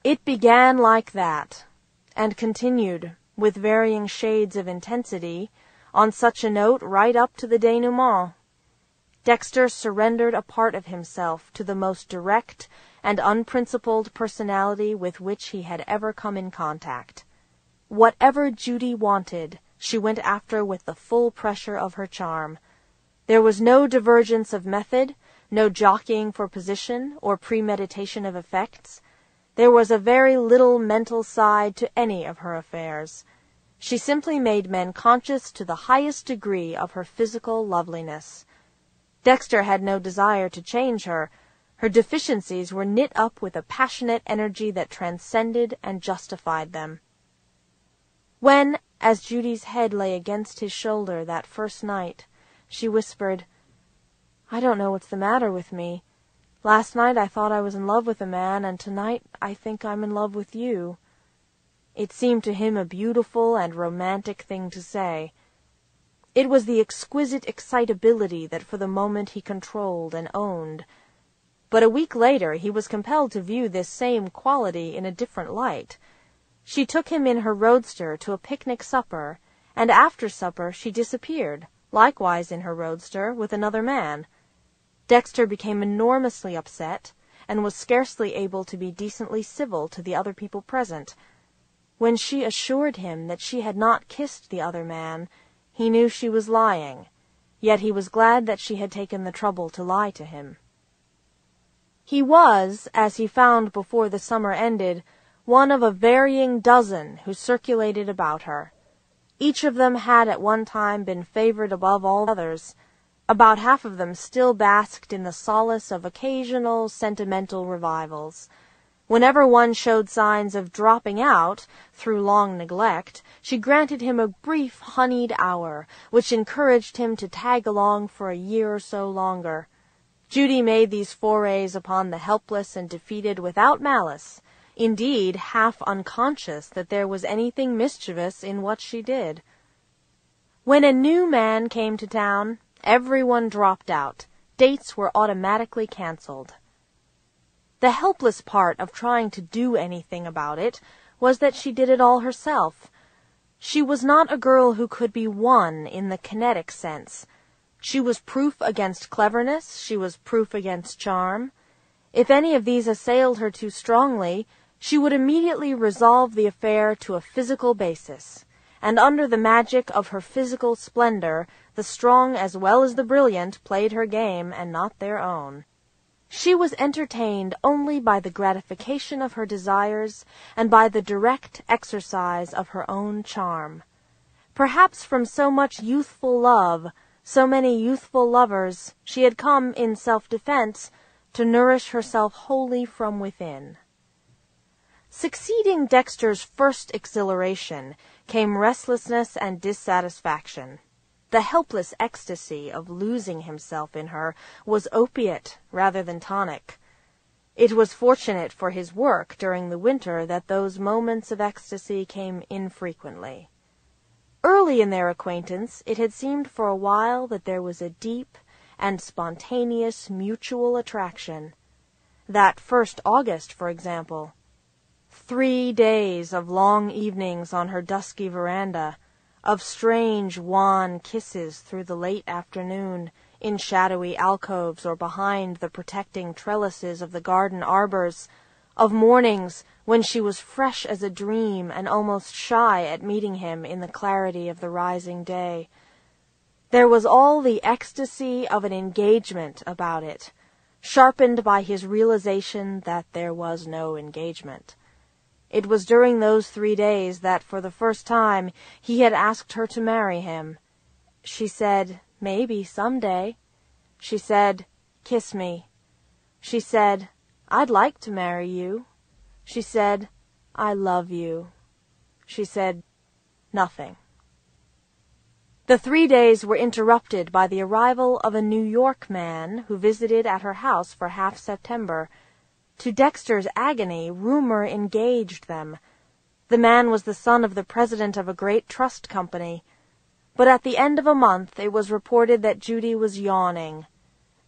It began like that, and continued, with varying shades of intensity, on such a note right up to the denouement. Dexter surrendered a part of himself to the most direct and unprincipled personality with which he had ever come in contact. Whatever Judy wanted, she went after with the full pressure of her charm. There was no divergence of method, no jockeying for position, or premeditation of effects. There was a very little mental side to any of her affairs. She simply made men conscious to the highest degree of her physical loveliness. Dexter had no desire to change her. Her deficiencies were knit up with a passionate energy that transcended and justified them. When, as Judy's head lay against his shoulder that first night, she whispered, "I don't know what's the matter with me. Last night I thought I was in love with a man, and tonight I think I'm in love with you." It seemed to him a beautiful and romantic thing to say. It was the exquisite excitability that for the moment he controlled and owned. But a week later he was compelled to view this same quality in a different light. She took him in her roadster to a picnic supper, and after supper she disappeared, likewise in her roadster, with another man. Dexter became enormously upset, and was scarcely able to be decently civil to the other people present. When she assured him that she had not kissed the other man, he knew she was lying, yet he was glad that she had taken the trouble to lie to him. He was, as he found before the summer ended, one of a varying dozen who circulated about her. Each of them had at one time been favored above all others. About half of them still basked in the solace of occasional sentimental revivals. Whenever one showed signs of dropping out through long neglect, she granted him a brief honeyed hour, which encouraged him to tag along for a year or so longer. Judy made these forays upon the helpless and defeated without malice, indeed half unconscious that there was anything mischievous in what she did. When a new man came to town, everyone dropped out. Dates were automatically canceled. The helpless part of trying to do anything about it was that she did it all herself. She was not a girl who could be won in the kinetic sense. She was proof against cleverness, she was proof against charm. If any of these assailed her too strongly, she would immediately resolve the affair to a physical basis, and under the magic of her physical splendor, the strong as well as the brilliant played her game and not their own. She was entertained only by the gratification of her desires and by the direct exercise of her own charm. Perhaps from so much youthful love, so many youthful lovers, she had come, in self-defense, to nourish herself wholly from within. Succeeding Dexter's first exhilaration came restlessness and dissatisfaction. The helpless ecstasy of losing himself in her was opiate rather than tonic. It was fortunate for his work during the winter that those moments of ecstasy came infrequently. Early in their acquaintance, it had seemed for a while that there was a deep and spontaneous mutual attraction. That first August, for example. 3 days of long evenings on her dusky veranda, of strange, wan kisses through the late afternoon, in shadowy alcoves or behind the protecting trellises of the garden arbors, of mornings when she was fresh as a dream and almost shy at meeting him in the clarity of the rising day. There was all the ecstasy of an engagement about it, sharpened by his realization that there was no engagement. It was during those 3 days that, for the first time, he had asked her to marry him. She said, "Maybe, some day." She said, "Kiss me." She said, "I'd like to marry you." She said, "I love you." She said, nothing. The 3 days were interrupted by the arrival of a New York man who visited at her house for half September. To Dexter's agony, rumor engaged them. The man was the son of the president of a great trust company. But at the end of a month it was reported that Judy was yawning.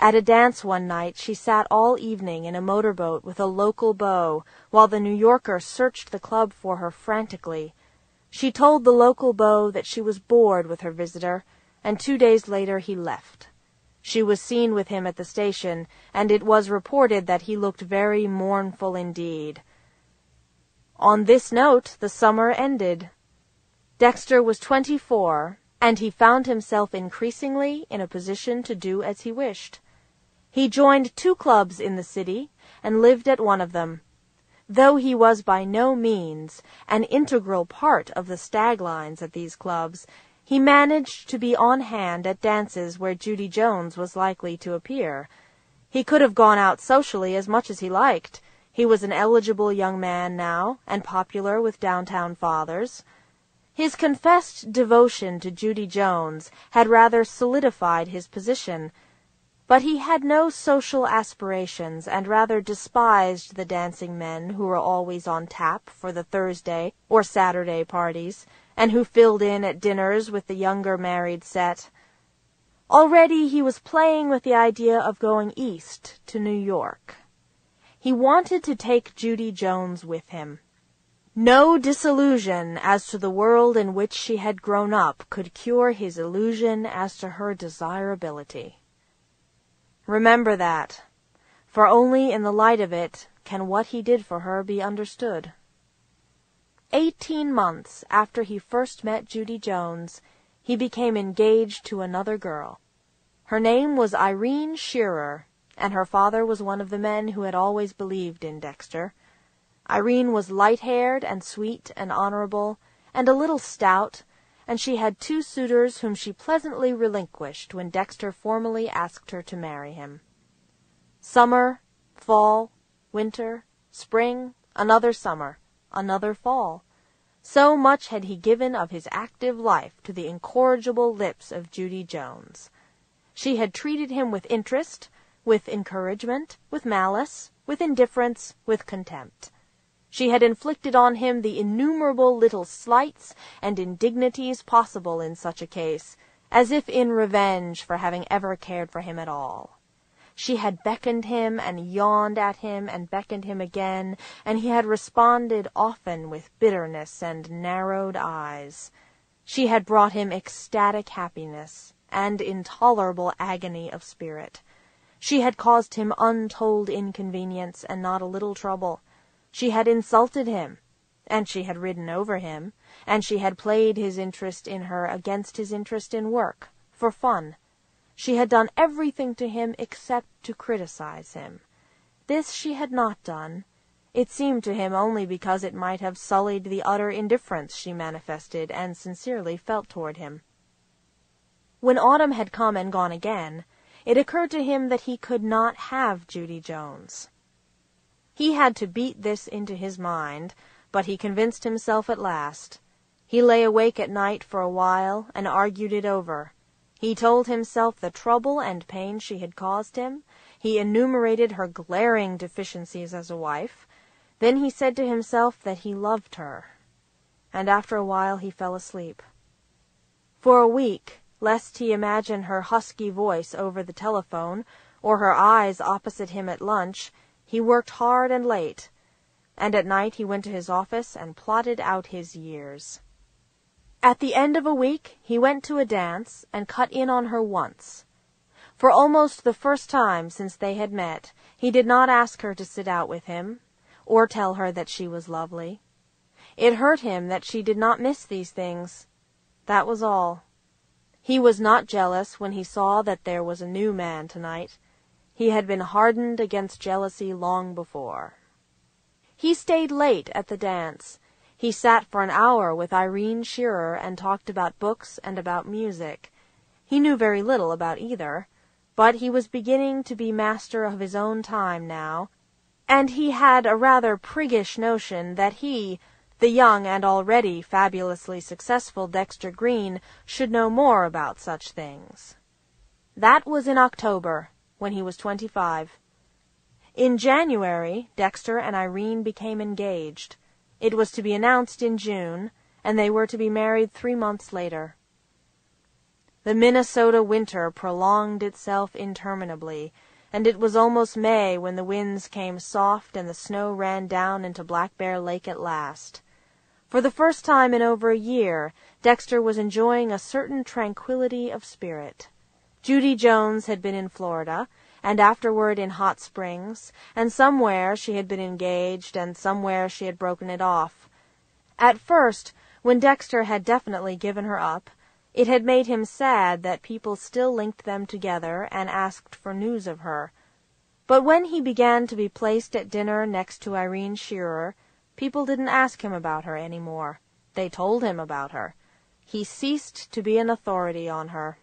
At a dance one night, she sat all evening in a motorboat with a local beau, while the New Yorker searched the club for her frantically. She told the local beau that she was bored with her visitor, and 2 days later he left. She was seen with him at the station, and it was reported that he looked very mournful indeed. On this note, the summer ended. Dexter was 24, and he found himself increasingly in a position to do as he wished. He joined 2 clubs in the city, and lived at one of them. Though he was by no means an integral part of the stag lines at these clubs, he managed to be on hand at dances where Judy Jones was likely to appear. He could have gone out socially as much as he liked. He was an eligible young man now, and popular with downtown fathers. His confessed devotion to Judy Jones had rather solidified his position, but he had no social aspirations, and rather despised the dancing men who were always on tap for the Thursday or Saturday parties, and who filled in at dinners with the younger married set. Already he was playing with the idea of going east to New York. He wanted to take Judy Jones with him. No disillusion as to the world in which she had grown up could cure his illusion as to her desirability. Remember that, for only in the light of it can what he did for her be understood. 18 months after he first met Judy Jones, he became engaged to another girl. Her name was Irene Shearer, and her father was one of the men who had always believed in Dexter. Irene was light-haired and sweet and honorable, and a little stout, and she had 2 suitors whom she pleasantly relinquished when Dexter formally asked her to marry him. Summer, fall, winter, spring, another summer, another fall. So much had he given of his active life to the incorrigible lips of Judy Jones. She had treated him with interest, with encouragement, with malice, with indifference, with contempt. She had inflicted on him the innumerable little slights and indignities possible in such a case, as if in revenge for having ever cared for him at all. She had beckoned him and yawned at him and beckoned him again, and he had responded often with bitterness and narrowed eyes. She had brought him ecstatic happiness and intolerable agony of spirit. She had caused him untold inconvenience and not a little trouble. She had insulted him, and she had ridden over him, and she had played his interest in her against his interest in work, for fun. She had done everything to him except to criticize him. This she had not done. It seemed to him only because it might have sullied the utter indifference she manifested and sincerely felt toward him. When autumn had come and gone again, it occurred to him that he could not have Judy Jones. He had to beat this into his mind, but he convinced himself at last. He lay awake at night for a while and argued it over. He told himself the trouble and pain she had caused him. He enumerated her glaring deficiencies as a wife. Then he said to himself that he loved her. And after a while he fell asleep. For a week, lest he imagine her husky voice over the telephone, or her eyes opposite him at lunch, he worked hard and late, and at night he went to his office and plotted out his years. At the end of a week, he went to a dance and cut in on her once. For almost the first time since they had met, he did not ask her to sit out with him, or tell her that she was lovely. It hurt him that she did not miss these things. That was all. He was not jealous when he saw that there was a new man tonight. He had been hardened against jealousy long before. He stayed late at the dance. He sat for an hour with Irene Shearer and talked about books and about music. He knew very little about either, but he was beginning to be master of his own time now, and he had a rather priggish notion that he, the young and already fabulously successful Dexter Green, should know more about such things. That was in October, when he was 25. In January, Dexter and Irene became engaged. It was to be announced in June, and they were to be married 3 months later. The Minnesota winter prolonged itself interminably, and it was almost May when the winds came soft and the snow ran down into Black Bear Lake at last. For the first time in over a year, Dexter was enjoying a certain tranquility of spirit. Judy Jones had been in Florida, and afterward in Hot Springs, and somewhere she had been engaged, and somewhere she had broken it off. At first, when Dexter had definitely given her up, it had made him sad that people still linked them together and asked for news of her. But when he began to be placed at dinner next to Irene Shearer, people didn't ask him about her any more. They told him about her. He ceased to be an authority on her.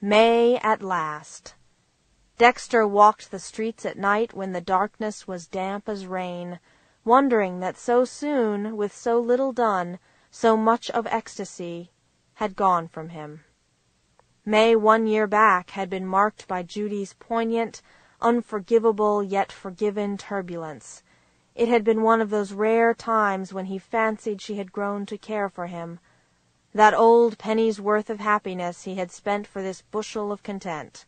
May at last. Dexter walked the streets at night when the darkness was damp as rain, wondering that so soon, with so little done, so much of ecstasy had gone from him. May 1 year back had been marked by Judy's poignant, unforgivable yet forgiven turbulence. It had been one of those rare times when he fancied she had grown to care for him. That old penny's worth of happiness he had spent for this bushel of content.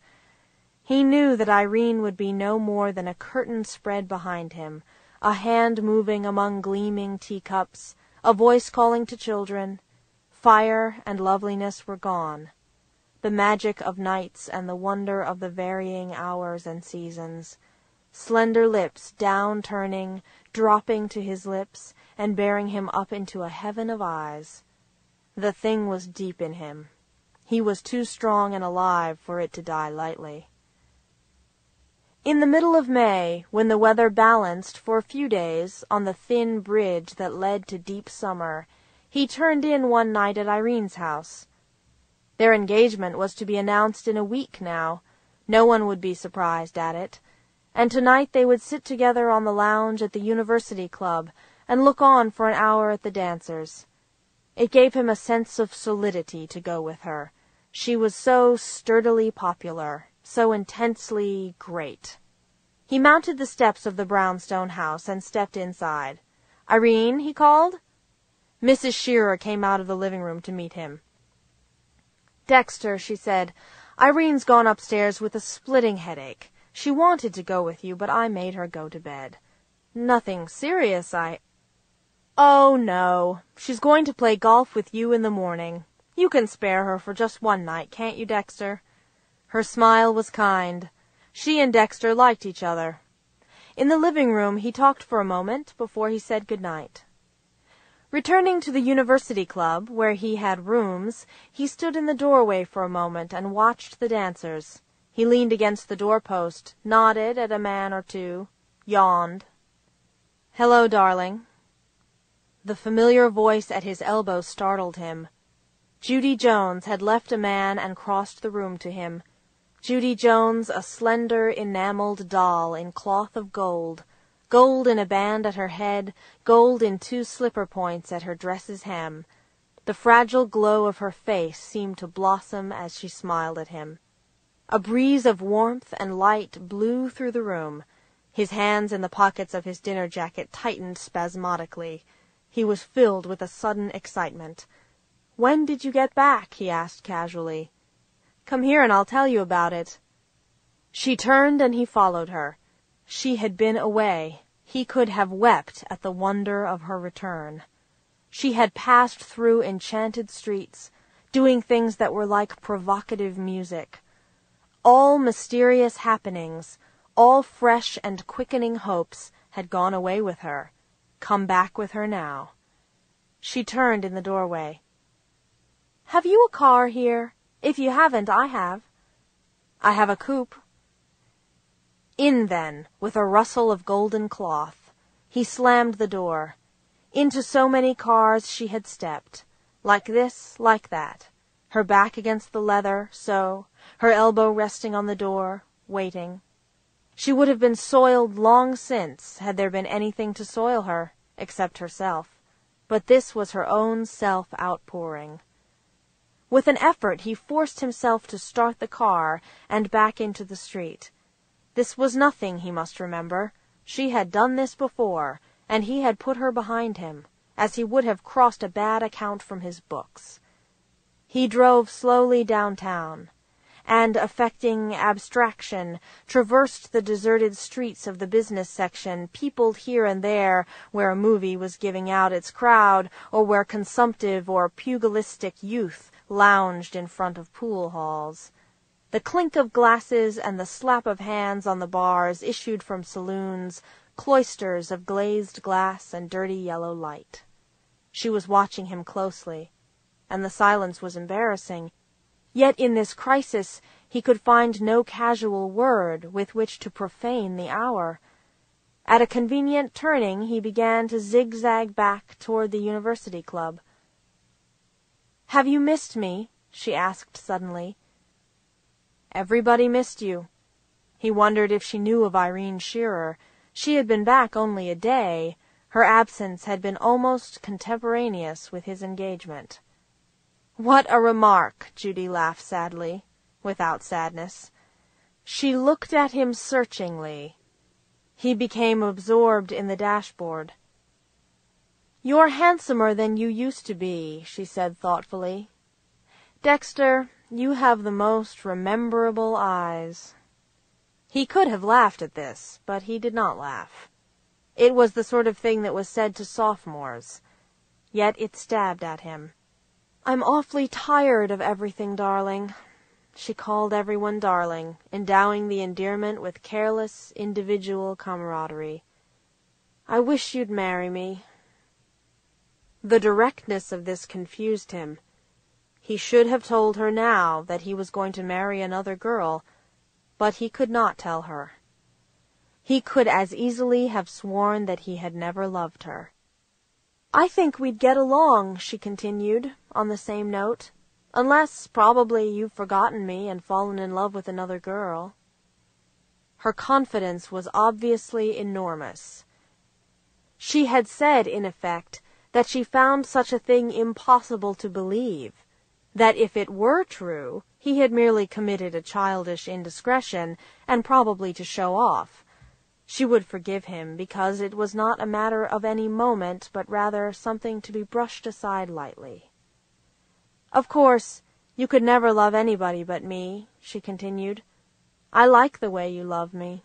He knew that Irene would be no more than a curtain spread behind him, a hand moving among gleaming teacups, a voice calling to children. Fire and loveliness were gone. The magic of nights and the wonder of the varying hours and seasons. Slender lips down-turning, dropping to his lips, and bearing him up into a heaven of eyes. The thing was deep in him. He was too strong and alive for it to die lightly. In the middle of May, when the weather balanced for a few days on the thin bridge that led to deep summer, he turned in one night at Irene's house. Their engagement was to be announced in a week now. No one would be surprised at it. And tonight they would sit together on the lounge at the University Club and look on for an hour at the dancers. It gave him a sense of solidity to go with her. She was so sturdily popular, so intensely great. He mounted the steps of the brownstone house and stepped inside. "Irene," he called. Mrs. Shearer came out of the living room to meet him. "Dexter," she said, "Irene's gone upstairs with a splitting headache. She wanted to go with you, but I made her go to bed." "Nothing serious, "Oh, no. She's going to play golf with you in the morning. You can spare her for just one night, can't you, Dexter?" Her smile was kind. She and Dexter liked each other. In the living room he talked for a moment before he said good night. Returning to the University Club, where he had rooms, he stood in the doorway for a moment and watched the dancers. He leaned against the doorpost, nodded at a man or two, yawned. "Hello, darling." The familiar voice at his elbow startled him. Judy Jones had left a man and crossed the room to him. Judy Jones, a slender, enameled doll in cloth of gold, gold in a band at her head, gold in 2 slipper points at her dress's hem. The fragile glow of her face seemed to blossom as she smiled at him. A breeze of warmth and light blew through the room. His hands in the pockets of his dinner jacket tightened spasmodically. He was filled with a sudden excitement. "When did you get back?" he asked casually. "Come here and I'll tell you about it." She turned and he followed her. She had been away. He could have wept at the wonder of her return. She had passed through enchanted streets, doing things that were like provocative music. All mysterious happenings, all fresh and quickening hopes had gone away with her, come back with her now. She turned in the doorway. "Have you a car here? If you haven't, I have." "I have a coupe." In then, with a rustle of golden cloth. He slammed the door. Into so many cars she had stepped, like this, like that, her back against the leather, so, her elbow resting on the door, waiting. She would have been soiled long since, had there been anything to soil her, except herself. But this was her own self-outpouring. With an effort he forced himself to start the car and back into the street. This was nothing, he must remember. She had done this before, and he had put her behind him, as he would have crossed a bad account from his books. He drove slowly downtown, and, affecting abstraction, traversed the deserted streets of the business section, peopled here and there where a movie was giving out its crowd, or where consumptive or pugilistic youth lounged in front of pool halls. The clink of glasses and the slap of hands on the bars issued from saloons, cloisters of glazed glass and dirty yellow light. She was watching him closely, and the silence was embarrassing. Yet in this crisis he could find no casual word with which to profane the hour. At a convenient turning he began to zigzag back toward the University Club. "Have you missed me?" she asked suddenly. Everybody missed you. He wondered if she knew of Irene Shearer. She had been back only a day. Her absence had been almost contemporaneous with his engagement. "What a remark!" Judy laughed sadly, without sadness. She looked at him searchingly. He became absorbed in the dashboard. "You're handsomer than you used to be," she said thoughtfully. "Dexter, you have the most rememberable eyes." He could have laughed at this, but he did not laugh. It was the sort of thing that was said to sophomores. Yet it stabbed at him. "I'm awfully tired of everything, darling." She called everyone darling, endowing the endearment with careless, individual camaraderie. "I wish you'd marry me." The directness of this confused him. He should have told her now that he was going to marry another girl, but he could not tell her. He could as easily have sworn that he had never loved her. "I think we'd get along," she continued, on the same note, "unless, probably, you've forgotten me and fallen in love with another girl." Her confidence was obviously enormous. She had said, in effect, that she found such a thing impossible to believe, that if it were true, he had merely committed a childish indiscretion, and probably to show off. She would forgive him, because it was not a matter of any moment, but rather something to be brushed aside lightly. "Of course, you could never love anybody but me," she continued. "I like the way you love me."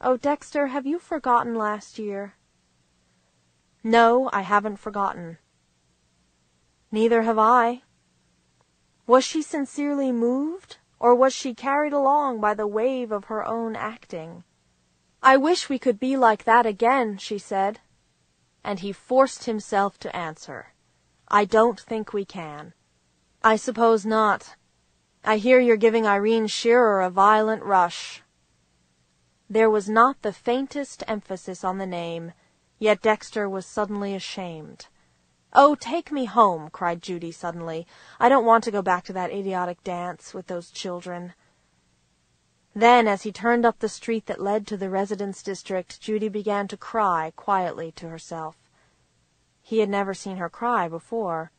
"Oh, Dexter, have you forgotten last year?" "No, I haven't forgotten." "Neither have I." Was she sincerely moved, or was she carried along by the wave of her own acting? "I wish we could be like that again," she said. And he forced himself to answer, "I don't think we can." "I suppose not. I hear you're giving Irene Shearer a violent rush." There was not the faintest emphasis on the name, yet Dexter was suddenly ashamed. "Oh, take me home," cried Judy suddenly. "I don't want to go back to that idiotic dance with those children." Then, as he turned up the street that led to the residence district, Judy began to cry quietly to herself. He had never seen her cry before.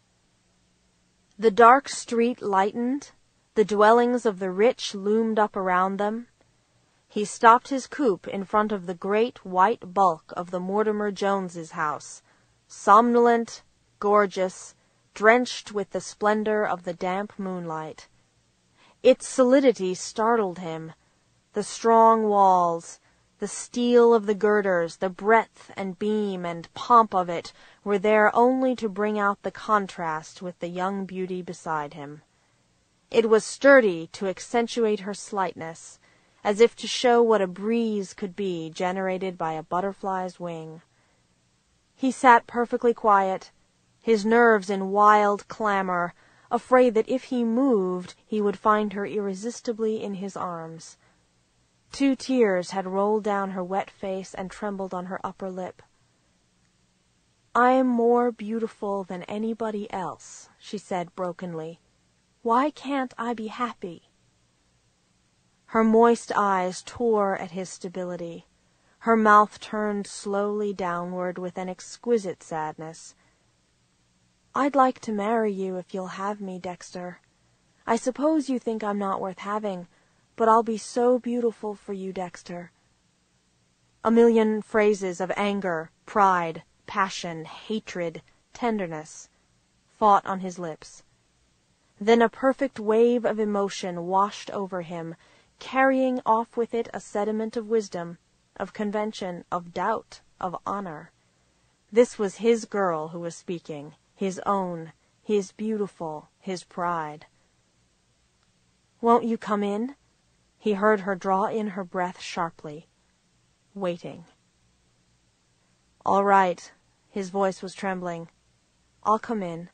The dark street lightened, the dwellings of the rich loomed up around them. He stopped his coupe in front of the great white bulk of the Mortimer Joneses' house, somnolent, gorgeous, drenched with the splendor of the damp moonlight. Its solidity startled him. The strong walls, the steel of the girders, the breadth and beam and pomp of it were there only to bring out the contrast with the young beauty beside him. It was sturdy to accentuate her slightness, as if to show what a breeze could be generated by a butterfly's wing. He sat perfectly quiet, his nerves in wild clamor, afraid that if he moved he would find her irresistibly in his arms. 2 tears had rolled down her wet face and trembled on her upper lip. "I am more beautiful than anybody else," she said brokenly. "Why can't I be happy?" Her moist eyes tore at his stability. Her mouth turned slowly downward with an exquisite sadness. "I'd like to marry you if you'll have me, Dexter. I suppose you think I'm not worth having, but I'll be so beautiful for you, Dexter." A million phrases of anger, pride, passion, hatred, tenderness fought on his lips. Then a perfect wave of emotion washed over him, carrying off with it a sediment of wisdom, of convention, of doubt, of honor. This was his girl who was speaking, his own, his beautiful, his pride. "Won't you come in?" He heard her draw in her breath sharply. Waiting. "All right." His voice was trembling. "I'll come in."